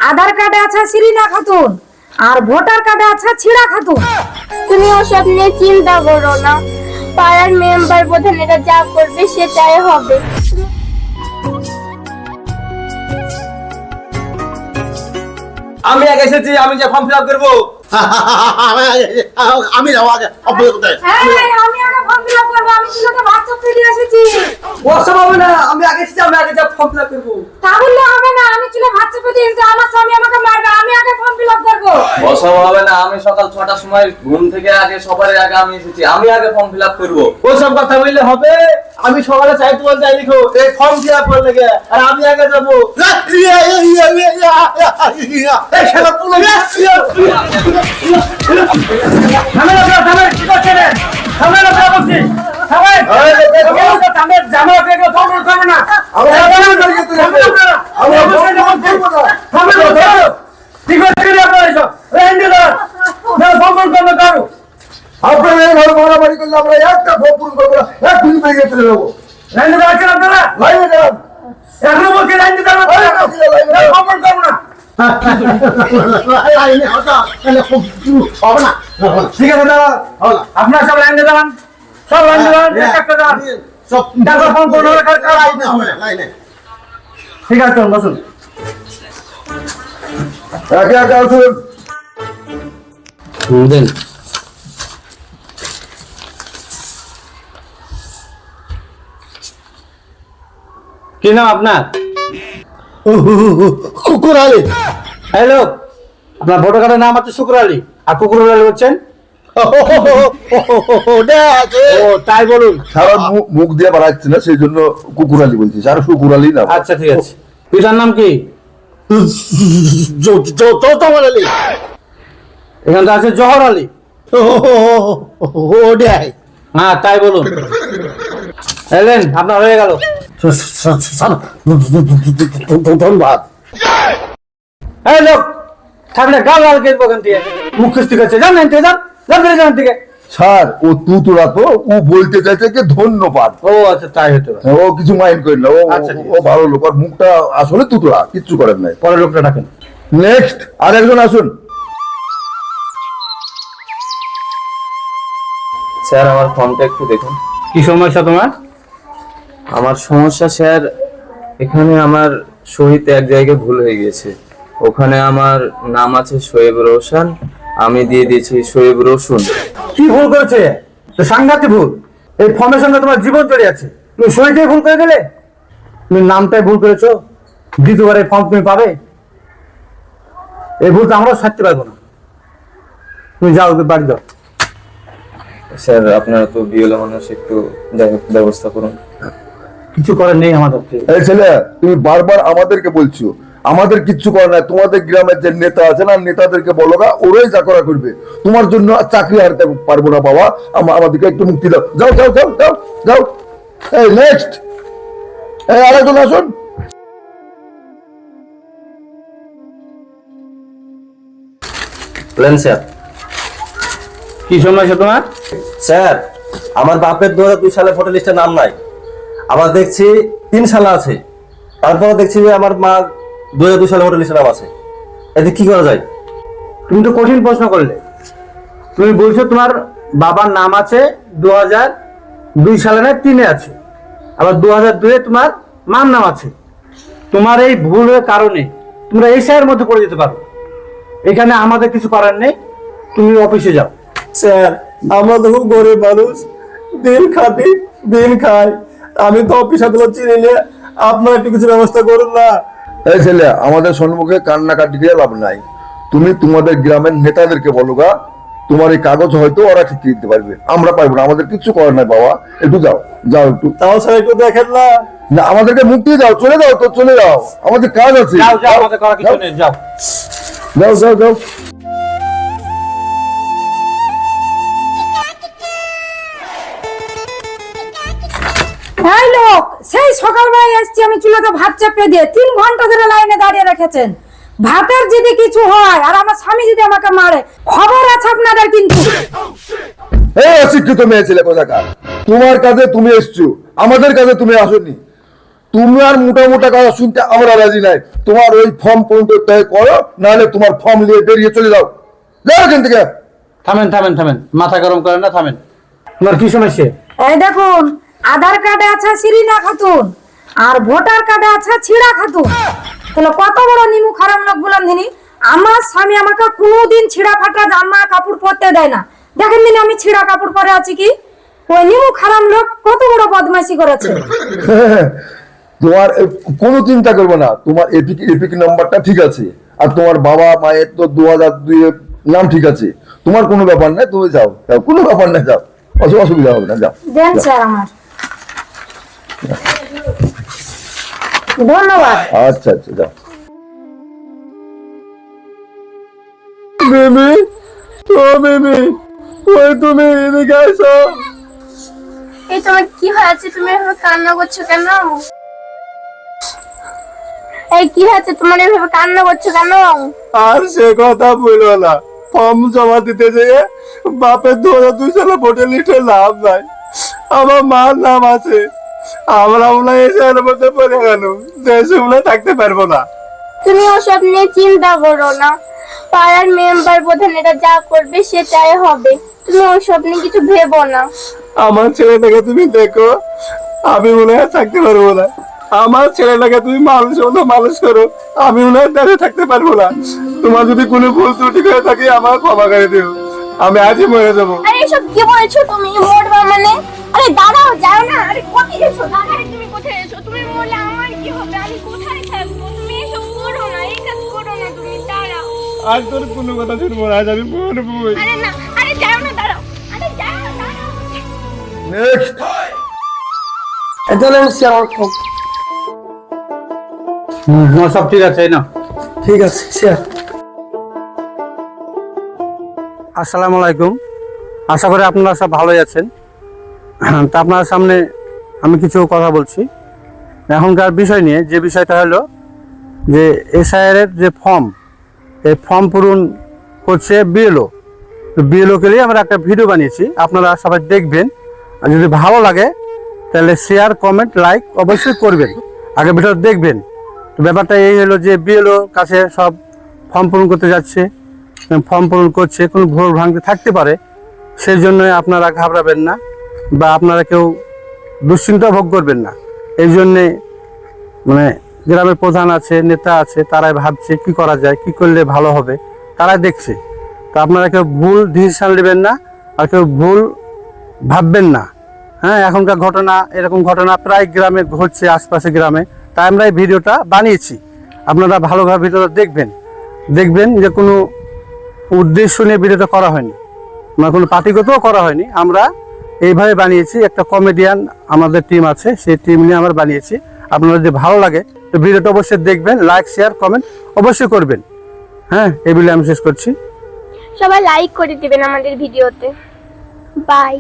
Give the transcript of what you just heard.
আধার কার্ডে আছে সিরিনা খাতুন আর ভোটার কার্ডে আছে ছিড়া খাতুন। তুমি ওসব নিয়ে চিন্তা করো না, পাড়ার মেম্বার প্রধানেরা যা করবে সেটাই হবে। আমি আগে এসেছি, আমি যে ফর্ম ফিল আপ করবো। আমি যাবো আগে আমি আগে ফর্ম ফিল আপ করব, আমি ছেলেকে বাচ্চা পেয়ে এসেছি। ওসব হবে না, আমি আগে এসেছি, আমি আগে যা ফর্ম ফিল আপ করবো। তা বললে হবে না, আমি ছেলে বাচ্চা পেয়ে এসেছি, আমার স্বামী আমাকে মারবে, আমি আগে ফর্ম ফিল আপ করব। ওসব হবে না, আমি সকাল 6টার সময় ঘুম থেকে আগে সবার আগে আমি এসেছি, আমি আগে ফর্ম ফিল আপ করবো। ওসব কথা বললে হবে? আমি সকালে চাই তোমার যাই লিখো এই ফর্ম ফিল আপ করলে গে, আর আমি আগে যাবো। এই শালা পুরো ঝামেলা করো, ঝামেলা কি করছে রে? ঝামেলা করো বলছি, ঝামেলা। ঝামেলা ঝামেলা করে ফর্ম ফিল করবে না। ঠিক আছে, আপনার এসব রেন্ডি দাও, ফর্ম ফিল করবে কারো। আপনারা এইভাবে মারামারি করলে আমরা একটা ফর্ম পূরণ করবো না, এক দুই পেয়ে চলে যাবো। লাইনে দাঁড়াচ্ছেন আপনারা? লাইনে দাঁড়ান। এখনো বলছি লাইনে দাঁড়ান, ফর্ম ফিল করবো না। লাইনে হটা, তাহলে হবে না। ঠিক আছে দাঁড়ান, আপনারা সব লাইনে দাঁড়ান, সব লাইনে দাঁড়ান, একটা দাঁড়ান। সব টাকা ফর্ম পূরণ হবে, লাইনে হবে না, লাইনে। ঠিক আছে, চলুন বসুন। একে একে আসুন। দেন। কি নাম আপনার? কুকুর আলী। হ্যালো, আপনার ভোটার কার্ডের নাম আছে শুকুর আলী, আর কুকুর আলী বলছেন? ও তাই বলুন। সারা মুখ দিয়ে বাড়াচ্ছে না, সেই জন্য কুকুর আলী বলছি, আর শুকুর আলী না। আচ্ছা ঠিক আছে, পিতার নাম কি? তোমার আলী। এখানে আছে জহর আলী। ওটাই। হ্যাঁ তাই বলুন। এলেন, আপনার হয়ে গেল। ধন্যবাদ। এই লোক থাকলে গাল লাল কেটে ওখান থেকে, মুখ খিস্তি করছে, যান এখান থেকে, যান যান বেরিয়ে যান এখান থেকে। স্যার, ও তুতুরা তো, ও বলতে চাইছে যে ধন্যবাদ। ও আচ্ছা, তাই হতে পারে। ও কিছু মাইন্ড করেন না, আচ্ছা, ঠিক ও ভালো লোক, আর মুখটা আসলে তুতুরা, কিচ্ছু করেন নাই। পরের লোকটা ডাকেন। নেক্সট আর একজন আসুন। স্যার আমার ফর্মটা একটু দেখুন। কি সমস্যা তোমার? আমার সমস্যা স্যার, এখানে আমার সহিতে এক জায়গায় ভুল হয়ে গেছে। ওখানে আমার নাম আছে শোয়েব রোশন, আমি দিয়ে দিয়েছি শোয়েব রসুন। কি ভুল করেছে? তো সাংঘাতিক ভুল। এই ফর্মের সঙ্গে তোমার জীবন জড়িয়ে আছে, তুমি সইটাই ভুল করে দিলে, তুমি নামটাই ভুল করেছো, দ্বিতীয়বার এই ফর্ম তুমি পাবে? এই ভুলটা আমরাও ছাড়তে পারবো না, তুমি যাও, বাড়ি যাও। স্যার আপনারা তো বিএলও মানুষ, একটু যাই হোক ব্যবস্থা করুন। কিছু করার নেই আমাদেরকে। এই ছেলে, তুমি বারবার আমাদেরকে বলছো, আমাদের কিচ্ছু করে না। তোমাদের গ্রামের যে নেতা আছে না, নেতাদেরকে বলো না, ওরাই যা করা করবে। তোমার জন্য চাকরি হারতে পারবো না বাবা, আমাদেরকে একটু মুক্তি দাও। যাও যাও যাও যাও যাও। এই নেক্সট, এই আরেকজন আসুন। বলেন স্যার। কি সমস্যা তোমার? স্যার, আমার বাপের 2002 সালে ভোটার লিস্টে নাম নাই, আবার দেখছি 3 সালে আছে, তারপরে দেখছি যে আমার মা 2002 সালে ভোটার লিস্টে নাম আছে। এতে কি করা যায়? তুমি তো কঠিন প্রশ্ন করলে। তুমি বলছো তোমার বাবার নাম আছে 2002 সালে না 3-এ আছে, আবার 2002-এ তোমার মার নাম আছে। তোমার এই ভুলের কারণে তোমরা এই সাইয়ের মধ্যে পড়ে যেতে পারো। এখানে আমাদের কিছু করার নেই, তুমি অফিসে যাও। স্যার, আমরা তো খুব গরিব মানুষ, দিন খাটি দিন খাই, আমি তো অফিস আদালত চিনি না, আপনারা একটু কিছু ব্যবস্থা করুন না। এই ছেলে, আমাদের সম্মুখে কান্নাকাটি দিয়ে লাভ নাই। তুমি তোমাদের গ্রামের নেতাদেরকে বলো গা, তোমার এই কাগজ হয়তো ওরা ঠিক দিতে পারবে, আমরা পারবো না, আমাদের কিচ্ছু করার নাই বাবা। একটু যাও যাও একটু। তাও স্যার একটু দেখেন না। না, আমাদেরকে মুক্তি দাও, চলে যাও তো, চলে যাও, আমাদের কাজ আছে। যাও যাও, আমাদের করার কিছু নেই, যাও। যাও যাও যাও। এই লোক সেই সকালবেলায় এসছি, আমি চুলাতে ভাত চাপিয়ে দিয়ে 3 ঘন্টা ধরে লাইনে দাঁড়িয়ে রেখেছেন। ভাতের যদি কিছু হয় আর আমার স্বামী যদি আমাকে মারে, খবর আছে আপনাদের কিন্তু। এই অশিক্ষিত মেয়ে ছেলে কোথাকার, তোমার কাজে তুমি এসছো, আমাদের কাজে তুমি আসোনি। তুমি আর মোটা মোটা কথা শুনতে আমরা রাজি নাই। তোমার ওই ফর্ম পর্যন্ত তয় করো, নাহলে তোমার ফর্ম নিয়ে বেরিয়ে চলে যাও, যাও এখান থেকে। থামেন থামেন থামেন, মাথা গরম করেন না, থামেন। তোমার কি সমস্যা? এই দেখুন, আধার কার্ডে আছে সিরিনা খাতুন আর ভোটার কার্ডে আছে ছিড়া খাতুন। তাহলে কত বড় নিমু খারাপ লোক বলেন দিনি। আমার স্বামী আমাকে কোনোদিন ছিড়া ফাটা জামা কাপড় পরতে দেয় না। দেখেন দিন আমি ছিড়া কাপড় পরে আছি কি? ওই নিমু খারাপ লোক কত বড় বদমাইশি করেছে। তোমার কোনো চিন্তা করবে না, তোমার এপিক এপিক নাম্বারটা ঠিক আছে, আর তোমার বাবা মায়ের তো 2002 নাম ঠিক আছে। তোমার কোনো ব্যাপার নাই, তুমি যাও যাও, কোনো ব্যাপার নাই, যাও, অসুবিধা হবে না, যাও। দেন স্যার আমার, ধন্যবাদ। আচ্ছা আচ্ছা, যাও। বেবি, ও বেবি, ওই তুমি এদিকে আসো। এই তোমার কি হয়েছে? তুমি এভাবে কান্না করছো কেন? এই কি হয়েছে তোমার, এভাবে কান্না করছো কেন? আর সে কথা বললো না, ফর্ম জমা দিতে যেয়ে বাপের 2002 সালে ভোটার লিস্টে নাম নাই, আমার মার নাম আছে। আমরা মনে হয় এসে মধ্যে পড়ে গেল, দেশে মনে হয় থাকতে পারবো না। তুমি ওসব নিয়ে চিন্তা করো না, পাড়ার মেম্বার প্রধানেরা যা করবে সেটাই হবে। তুমি ওসব নিয়ে কিছু ভেবো না। আমার ছেলেটাকে তুমি দেখো, আমি মনে হয় থাকতে পারবো না। আমার ছেলেটাকে তুমি মানুষের মতো মানুষ করো, আমি মনে হয় দাঁড়িয়ে থাকতে পারবো না। তোমার যদি কোনো ভুল ত্রুটি করে থাকে আমার ক্ষমা করে দিও, আমি আজই মরে যাবো। আরে এসব কি বলছো তুমি? মরবা মানে? আরে দাঁড়াও, যাও না। আরে কোথায় এসো? দাঁড়াও, তুমি কোথায় এসো? তুমি মরলে আমার কি হবে? আমি কোথায় থাকবো? তুমি এসব করো না, এই কাজ করো না, তুমি দাঁড়াও। আজ তোর কোনো কথা শুনবো না, আজ আমি মরবো। আরে না, আরে যাও না, দাঁড়াও। আরে যাও, দাঁড়াও। নেক্সট। সব ঠিক আছে না? ঠিক আছে স্যার। আসসালামু আলাইকুম, আশা করি আপনারা সব ভালোই আছেন। তা আপনার সামনে আমি কিছু কথা বলছি এখনকার বিষয় নিয়ে। যে বিষয়টা হলো যে এসআইআর এর যে ফর্ম, এই ফর্ম পূরণ করছে বিএলও। তো বিএলওকে নিয়ে আমরা একটা ভিডিও বানিয়েছি, আপনারা সবাই দেখবেন। আর যদি ভালো লাগে তাহলে শেয়ার, কমেন্ট, লাইক অবশ্যই করবেন। আগে ভিডিও দেখবেন। তো ব্যাপারটা এই হলো যে বিএলও কাছে সব ফর্ম পূরণ করতে যাচ্ছে, ফর্ম পূরণ করছে, কোনো ভুল ভ্রান্তি থাকতে পারে, সেই জন্য আপনারা ঘাবড়াবেন না বা আপনারা কেউ দুশ্চিন্তা ভোগ করবেন না। এই জন্যে মানে গ্রামের প্রধান আছে, নেতা আছে, তারাই ভাবছে কি করা যায়, কি করলে ভালো হবে, তারাই দেখছে। তো আপনারা কেউ ভুল ডিসিশন নেবেন না আর কেউ ভুল ভাববেন না। হ্যাঁ, এখনকার ঘটনা, এরকম ঘটনা প্রায় গ্রামে ঘটছে, আশপাশে গ্রামে। তাই আমরা এই ভিডিওটা বানিয়েছি, আপনারা ভালোভাবে ভিডিওটা দেখবেন যে কোনো উদ্দেশ্য নিয়ে ভিডিওটা করা হয়নি, মানে কোনো পার্টিগতও করা হয়নি। আমরা এইভাবে বানিয়েছি, একটা কমেডিয়ান আমাদের টিম আছে, সেই টিম নিয়ে আমরা বানিয়েছি। আপনারা যদি ভালো লাগে তো ভিডিওটা অবশ্যই দেখবেন, লাইক, শেয়ার, কমেন্ট অবশ্যই করবেন। হ্যাঁ, এই ভিডিও আমি শেষ করছি। সবাই লাইক করে দিবেন আমাদের ভিডিওতে। বাই।